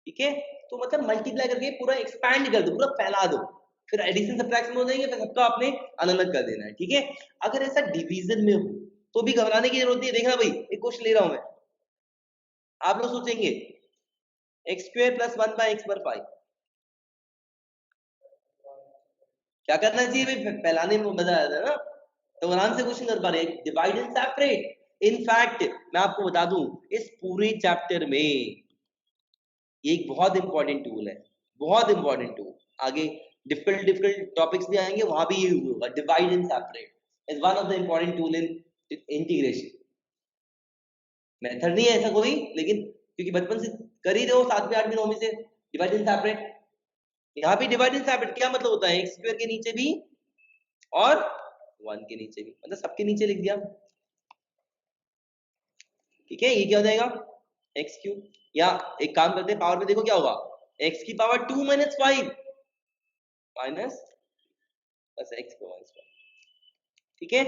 ठीक है। तो मतलब मल्टीप्लाई करके पूरा एक्सपैंड कर दो, पूरा फैला दो, फिर एडिशन सब्ट्रैक्शन हो जाएंगे, फिर सबका आपने अलग अलग कर देना है, ठीक है। अगर ऐसा डिवीजन में हो तो भी घबराने की जरूरत नहीं है, देखना भाई एक क्वेश्चन ले रहा हूं मैं, आप लोग सोचेंगे x² प्लस 1/x/5, क्या करना चाहिए भाई, फैलाने में मजा आता है ना, तो आराम से क्वेश्चन कर पा रहे हैं, डिवाइड एंड सेपरेट। इनफैक्ट मैं आपको बता दूं इस पूरे चैप्टर में ये एक बहुत इंपॉर्टेंट टूल है, बहुत इंपॉर्टेंट टूल, आगे डिफिकल्ट डिफिकल्ट टॉपिक्स भी आएंगे वहां भी ये यूज होगा, divide and separate is one of the important tool in integration. Method नहीं है ऐसा कोई, लेकिन क्योंकि बचपन से कर ही रहे हो 7वीं 8वीं 9वीं से डिवाइड एंड सेपरेट, यहाँ भी डिवाइड एंड सेपरेट क्या मतलब होता है, x² के नीचे भी और 1 के नीचे भी, मतलब सबके नीचे लिख दिया, ठीक है। ये क्या हो जाएगा x3, या एक काम करते हैं पावर में देखो क्या होगा, x की पावर 2 माइनस 5 माइनस बस x को माइनस 5, ठीक है।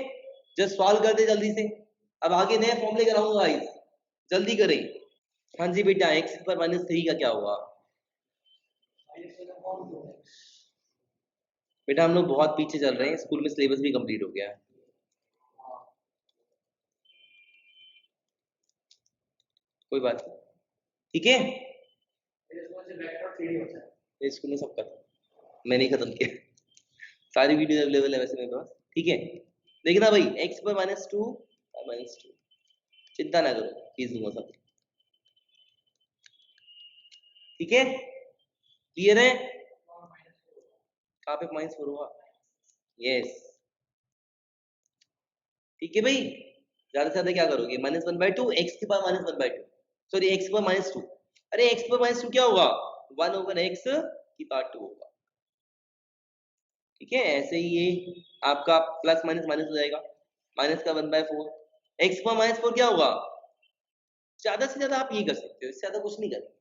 जस्ट सॉल्व कर दे जल्दी से, अब आगे नए फॉर्मूले कराऊंगा गाइस, जल्दी करें। हाँ जी बेटा, x पर -3 का क्या होगा, बेटा हम लोग बहुत पीछे चल रहे हैं, स्कूल में सिलेबस भी कंप्लीट हो गया है। कोई बात नहीं, ठीक है। स्कूल में सब खत्म, मैंने ही खत्म किया, सारी वीडियो अवेलेबल है वैसे मेरे पास, ठीक है। देखना भाई x पर -2 -2, चिंता ना करो, खींच दूंगा सब, ठीक है। क्लियर है? कहाँ पे -4 हुआ? यस, ठीक है भाई। ज्यादा से ज्यादा क्या करोगे, -1/2 x की पावर -1/2, सॉरी x पर -2, अरे x पर -2 क्या होगा, 1/x की पावर 2 होगा, ठीक है। ऐसे ही ये आपका प्लस माइनस माइनस हो जाएगा, माइनस का 1/4, x पर -4 क्या होगा, ज्यादा से ज्यादा आप ये कर सकते हो, इससे ज्यादा कुछ नहीं करेंगे,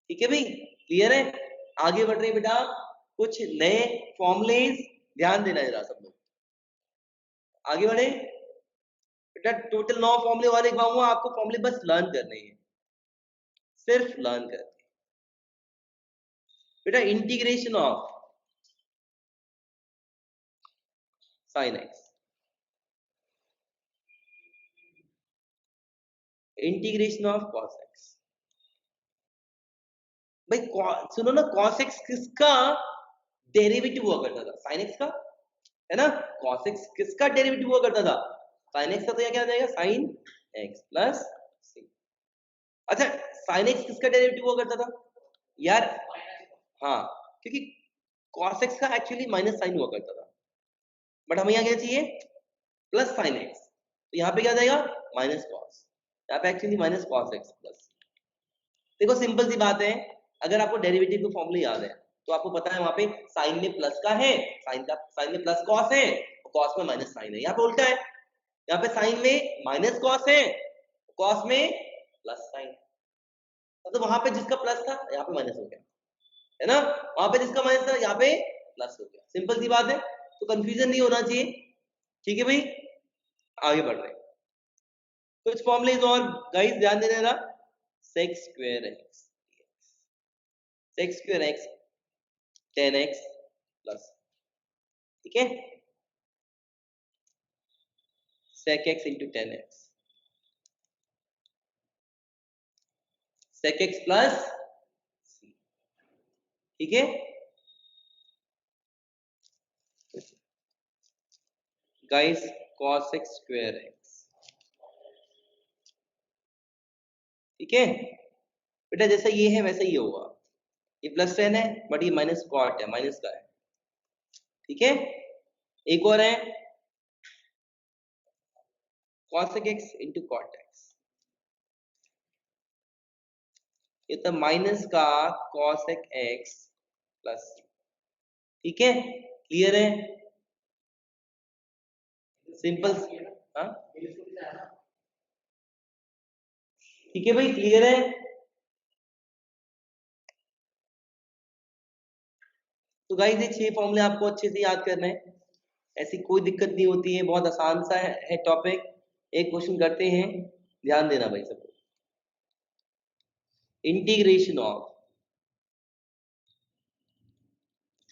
ठीक है भाई। क्लियर है? आगे बढ़ रहे हैं बेटा, कुछ नए फॉर्मुलेज ध्यान देना जरा सब लोग, आगे बढ़े बेटा। टोटल 9 फॉर्मुले वाले लिखवाऊंगा आपको, फॉर्मुले बस लर्न करने हैं, सिर्फ लर्न करने हैं बेटा। Integration of sin x, integration of cos x। भाई सुनो ना, cos x किसका डेरिवेटिव हुआ करता था, sin x का, है ना। cos x किसका डेरिवेटिव हुआ करता था, sin x का, तो यहाँ क्या आ जाएगा sin x प्लस c। अच्छा, sin x किसका डेरिवेटिव हुआ करता था यार, हाँ, क्योंकि cos x का एक्चुअली माइनस साइन हुआ करता था, बट हमें यहाँ क्या चाहिए, प्लस sin x, तो यहाँ पे क्या आ जाएगा माइनस cos, यहाँ पे actually minus cos x plus. देखो सिंपल सी बात है, अगर आपको डेरिवेटिव के फॉर्मूले याद है तो आपको पता है वहां पे साइन में प्लस का है, साइन में प्लस कॉस है, और कॉस में माइनस साइन है। यहाँ पे उल्टा है, यहाँ पे साइन में माइनस कॉस है, कॉस में प्लस साइन, तो वहां पे जिसका प्लस था यहाँ पे माइनस हो गया, है ना, वहां पे जिसका माइनस था यहाँ पे प्लस हो गया, सिंपल सी बात है, तो कंफ्यूजन नहीं होना चाहिए, ठीक है भाई। आगे बढ़ रहे हैं, कुछ फॉर्मूले और गाइस ध्यान देना ना, sec square x, sec square x 10x plus, ठीक है, sec x into 10x, sec x plus c, ठीक है। Guys cos x square x, ठीक है बेटा, जैसा ये है वैसा ही होगा, ये प्लस 10 है बट ये माइनस कॉट है, माइनस का है, ठीक है। एक और है cosec x into cot x, ये तो माइनस का cosec x प्लस, ठीक है। क्लियर है? सिंपल, हाँ ठीक है भाई, क्लियर है। तो गाइस ये 6 फॉर्मूले आपको अच्छे से याद करना है, ऐसी कोई दिक्कत नहीं होती है, बहुत आसान सा है टॉपिक। एक क्वेश्चन करते हैं, ध्यान देना भाई सब। Integration of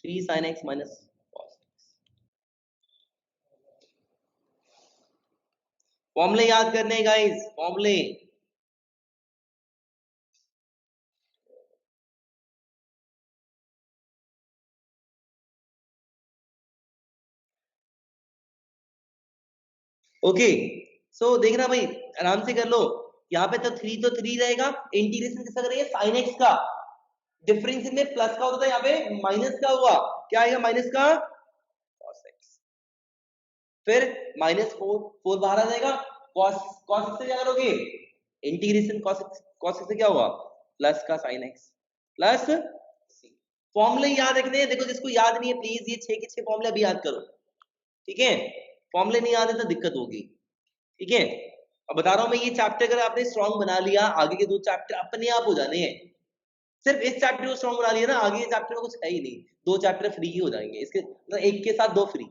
3 sin x minus cos x, फॉर्मूले याद करने हैं गाइस, फॉर्मूले। ओके, सो देखना भाई, आराम से कर लो, यहाँ पे तो 3 तो 3 रहेगा, इंटीग्रेशन किसका करेंगे, sin x का, डिफरेंस में प्लस का होता है, यहाँ पे माइनस का हुआ, क्या आएगा माइनस का cos x, फिर -4 बाहर आ जाएगा, cos x से क्या करोगे, इंटीग्रेशन cos x से क्या होगा, प्लस का sin x प्लस c। फॉर्मूले याद रखने हैं, देखो जिसको याद नहीं है प्लीज ये 6 के 6 फॉर्मूले अभी याद करो, ठीक है। फॉर्मूले नहीं याद है तो दिक्कत होगी, ठीक है। अब बता रहा हूं मैं, ये चैप्टर अगर आपने स्ट्रॉन्ग बना लिया, आगे के 2 चैप्टर अपने आप हो जाने हैं। सिर्फ इस चैप्टर को स्ट्रॉन्ग बना लिया ना, आगे चैप्टर में कुछ है ही नहीं, 2 चैप्टर फ्री ही हो जाएंगे, इसके मतलब एक के साथ 2 फ्री,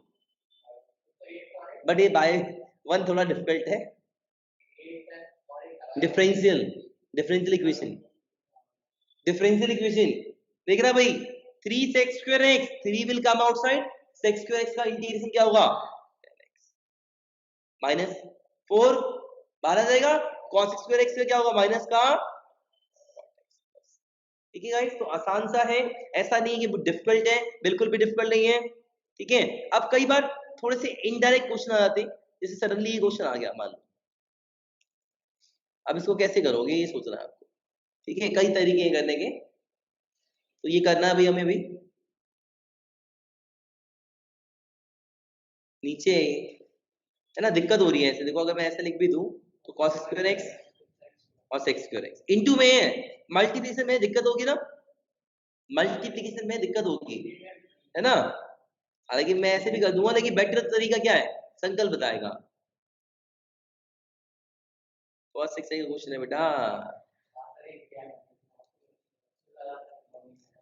बट ये बाय 1 थोड़ा डिफिकल्ट है। Differential differential equation, differential equation देखना भाई, 3 sec square x, 3 will come outside, sec square x का इंटीग्रेशन क्या होगा माइनस 4 बाहर आ जाएगा, cos square x क्या होगा माइनस का, ठीक है गाइस। तो आसान सा है, ऐसा नहीं है कि डिफिकल्ट है, बिल्कुल भी डिफिकल्ट नहीं है, ठीक है। अब कई बार थोड़े से इनडायरेक्ट क्वेश्चन आ जाते हैं, जैसे सडनली ये क्वेश्चन आ गया मान लो, अब इसको कैसे करोगे ये सोचना है आपको, ठीक है। कई तरीके हैं करने के, तो ये करना है भाई हमें भी। नीचे है ना दिक्कत हो रही है, ऐसे देखो अगर मैं ऐसे लिख भी दूं तो cos स्क्वायर x और sec स्क्वायर x इनटू में है, मल्टीप्लिकेशन में दिक्कत होगी ना, मल्टीप्लिकेशन में दिक्कत होगी, है ना। हालांकि मैं ऐसे भी कर दूंगा, लेकिन बेटर तरीका क्या है संकल्प बताएगा। cos sec का क्वेश्चन है बेटा,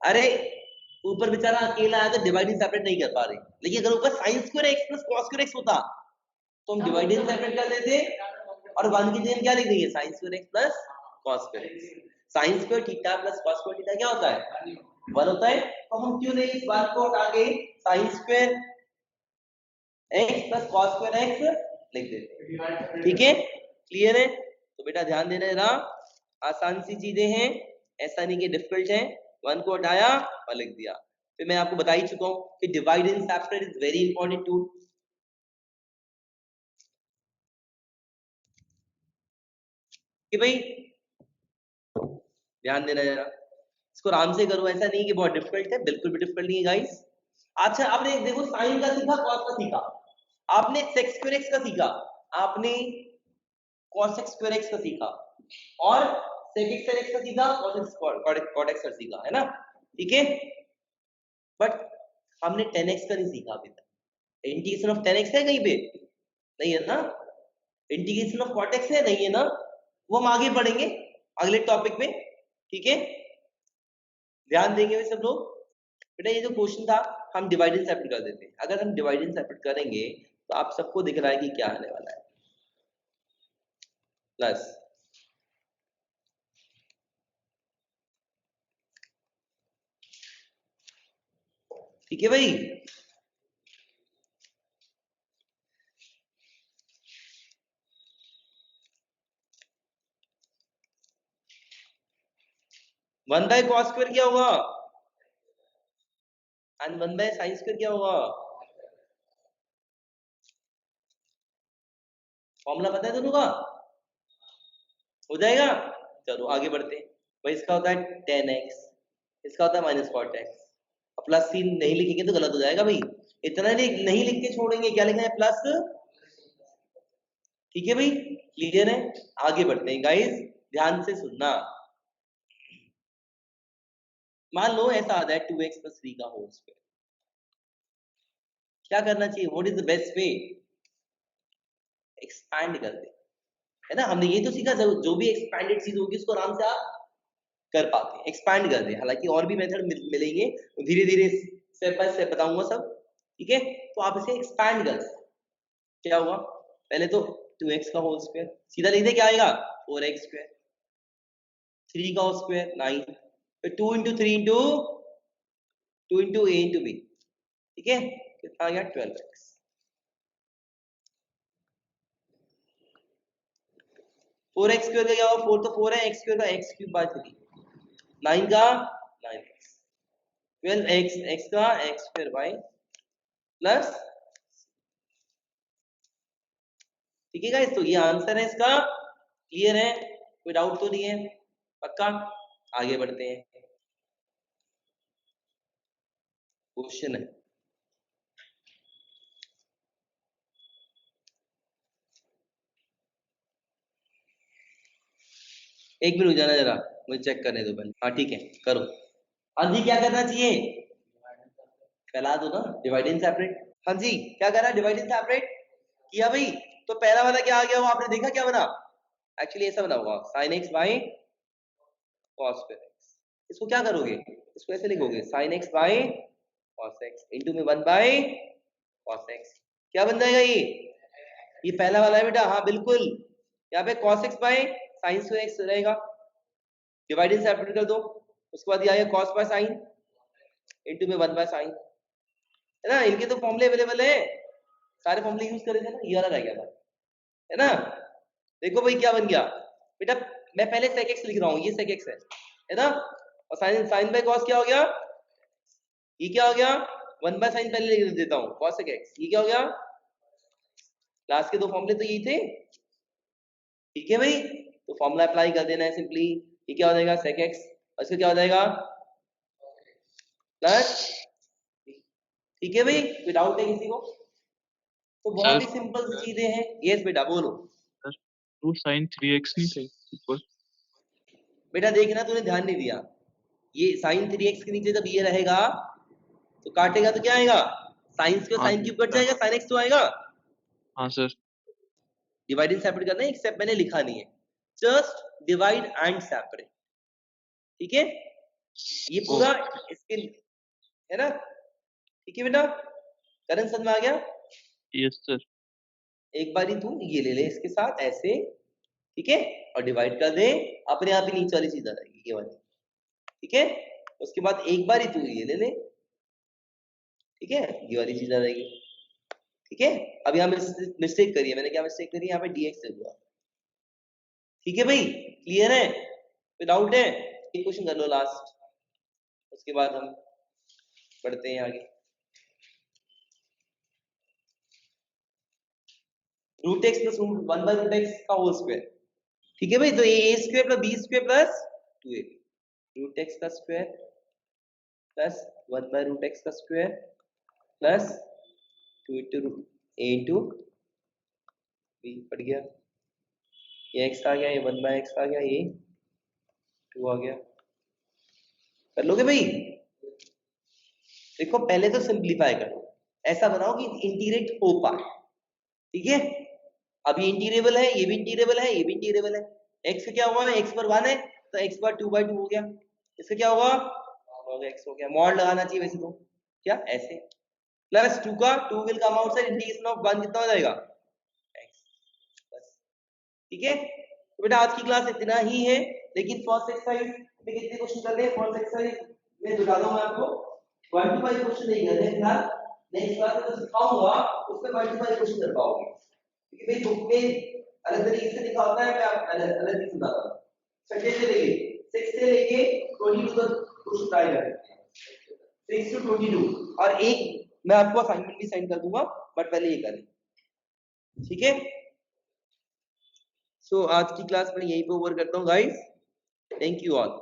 अरे ऊपर बेचारा अकेला आया तो डिवाइडिंग सेपरेट नहीं कर पा रहे, लेकिन अगर ऊपर sin square x plus cos square x होता तो हम डिवाइडिंग सेपरेट कर देते और 1 की जगह क्या लिख देंगे sin square x plus cos square x। sin square theta plus cos square theta क्या होता है 1 होता है, तो हम क्यों नहीं इस 1 को उठा के sin square x plus cos square x लिख देते, ठीक है क्लियर है। तो बेटा ध्यान देना जरा, आसान सी चीजें हैं, ऐसा नहीं कि डिफिकल्ट है। 1 को हटाया और लिख दिया। फिर मैं आपको बता ही चुका हूं कि divide and separate is very important tool, कि भाई ध्यान देना जरा, इसको आराम से करो, ऐसा नहीं कि बहुत डिफिकल्ट है, बिल्कुल भी डिफिकल्ट नहीं है गाइस। अच्छा आपने देखो साइन का सीखा, कॉस का सीखा, आपने सेक स्क्वायर एक्स का सीखा, आपने कॉस एक्स स्क्वायर एक्स का सीखा, और सेक स्क्वायर एक्स का सीखा, कॉट एक्स का सीखा, है ना, ठीक है। बट हमने 10x का नहीं सीखा अभी तक। इंटीग्रेशन ऑफ 10x है कहीं पे, नहीं है ना। इंटीग्रेशन ऑफ कॉट एक्स है, नहीं है ना, वो हम आगे पढ़ेंगे अगले टॉपिक में, ठीक है। ध्यान देंगे वे सब लोग। बेटा ये जो क्वेश्चन था हम डिवाइड एंड सेपरेट कर देते हैं, अगर हम डिवाइड एंड सेपरेट करेंगे तो आप सबको दिख रहा है कि क्या आने वाला है, प्लस ठीक है भाई। वन बाय कॉस स्क्वायर क्या होगा एंड 1 बाय साइन स्क्वायर क्या होगा, फॉर्मूला पता है दोनों का, हो जाएगा। चलो आगे बढ़ते हैं भाई। इसका होता है 10x, इसका होता है माइनस कॉट एक्स, और प्लस सी नहीं लिखेंगे तो गलत हो जाएगा भाई, इतना नहीं लिख के छोड़ेंगे, क्या लिखना है प्लस, ठीक है भाई क्लियर है। आगे बढ़ते हैं गाइस, ध्यान से सुनना। मान लो ऐसा आता है 2x प्लस 3 का होल स्क्वायर, क्या करना चाहिए, what is the best way, expand कर दे, है ना। हमने ये तो सीखा जो भी एक्सपैंडेड चीज होगी उसको आराम से आप कर पाते हैं, एक्सपैंड कर दे। हालांकि और भी मेथड मिलेंगे, धीरे धीरे स्टेप बाय स्टेप बताऊंगा सब, ठीक है। तो आप इसे एक्सपैंड कर दे, क्या हुआ, पहले तो 2x का होल स्क्वायर सीधा लिख दे, क्या आएगा 4x स्क्वायर, 3 का होल स्क्वायर 9, फिर 2 into 3 into 2 into a into b, ठीक है, कितना आ गया 12x। 4x स्क्वायर का क्या होगा, 4 तो 4 है, x स्क्वायर का x क्यूब बाय 3, 9 का 9x, 12x, x का x स्क्वायर बाय प्लस, ठीक है गाइस। तो ये आंसर है इसका, क्लियर है, कोई डाउट तो नहीं है, पक्का। आगे बढ़ते हैं, क्वेश्चन है, एक मिनट जाना जरा, मुझे चेक करने दो पहले। हाँ ठीक है करो। हाँ जी क्या करना चाहिए, फैला दो ना, डिवाइड एंड सेपरेट। हाँ जी क्या करना है, डिवाइड एंड सेपरेट किया भाई। तो पहला वाला क्या आ गया, वो आपने देखा क्या बना, एक्चुअली ऐसा बना होगा sin x by cos x। इसको क्या करोगे, इसको ऐसे लिखोगे sin x by cos x into में 1 बाई cos x, क्या बन जाएगा ये पहला वाला है बेटा, हाँ बिल्कुल। यहाँ पे cos x by sin square x रहेगा, डिवाइड एंड सेपरेट कर दो, उसके बाद ये आएगा cos बाय sin इंटू में 1 बाय sin, है ना, इनके तो फॉर्मूले अवेलेबल है, सारे फॉर्मूले यूज करे थे ना, ये वाला रह गया था, है ना। देखो भाई क्या बन गया बेटा, मैं पहले sec x लिख रहा हूँ, ये sec x है ना, और साइन बाय cos क्या हो गया, ये क्या हो गया 1 बाय साइन, पहले लिख देता हूँ cos sec x, ये क्या हो गया, क्लास के दो फॉर्मूले तो यही थे, ठीक है भाई, तो फॉर्मूला अप्लाई कर देना है सिंपली, ये क्या हो जाएगा sec x, और इसका क्या हो जाएगा प्लस, ठीक है भाई, कोई डाउट है किसी को, तो बहुत ही सिंपल सी चीजें हैं। यस बेटा बोलो। तो sin 3x नहीं थे ऊपर, बेटा देखना तूने ध्यान नहीं दिया, ये sin 3x के नीचे जब ये रहेगा तो काटेगा तो क्या आएगा, sine square sine cube cut जाएगा, sin x तो आएगा, हाँ सर, डिवाइड एंड सेपरेट करना है, एक स्टेप मैंने लिखा नहीं है, जस्ट डिवाइड एंड सेपरेट, ठीक है, ये पूरा इसके है ना, ठीक है बेटा, करण समझ में आ गया। यस सर, एक बारी तू ये ले ले इसके साथ ऐसे, ठीक है, और डिवाइड कर दे, अपने आप ही नीचे वाली चीज आ जाएगी ये वाली, ठीक है, उसके बाद एक बारी तू ये ले ले, ठीक है, ये वाली चीज आ जाएगी, ठीक है। अब यहाँ मिस्टेक करी है मैंने, क्या मिस्टेक करी है, यहाँ पे dx से हुआ, ठीक है भाई, क्लियर है, कोई डाउट है, एक क्वेश्चन कर लो लास्ट, उसके बाद हम बढ़ते हैं आगे। Root x plus one by root x का होल स्क्वायर, ठीक है भाई, तो a square plus b square plus 2a, root x का square plus 1 by root x का square plus 2 into a into b, पड़ गया, ये x आ गया, ये 1 बाय x आ गया, ये 2 आ गया, कर लोगे भाई। देखो पहले तो सिंप्लीफाई करो, ऐसा बनाओ कि इंटीग्रेट हो पाए, ठीक है, अब ये इंटीग्रेबल है, ये भी इंटीग्रेबल है, ये भी इंटीग्रेबल है, x क्या हुआ है, x पर 1 है तो x पर 2 बाय 2 हो गया, इसका क्या होगा x हो गया, मॉड लगाना चाहिए वैसे तो, क्या ऐसे, प्लस 2 का 2 will come outside, integration of 1 कितना हो जाएगा x, बस, ठीक है। तो बेटा आज की क्लास इतना ही है, लेकिन फर्स्ट एक्सरसाइज में कितने क्वेश्चन कर रहे हैं, फर्स्ट एक्सरसाइज में बता दूं मैं आपको 1 to 5 क्वेश्चन नहीं कर रहे फिलहाल, नेक्स्ट क्लास में तो सिखाऊंगा उसमें 1 to 5 क्वेश्चन कर पाओगे, क्योंकि भाई बुक में अलग तरीके से लिखा होता है, मैं आप अलग अलग ही सुनाता हूं, छठे से लेके 6 से लेके 22 तक क्वेश्चन ट्राई करते हैं, 6 to 22, और एक मैं आपको असाइनमेंट भी सेंड कर दूंगा, बट पहले ये करें, ठीक है। सो आज की क्लास मैं यहीं पे ओवर करता हूँ गाइस, थैंक यू ऑल।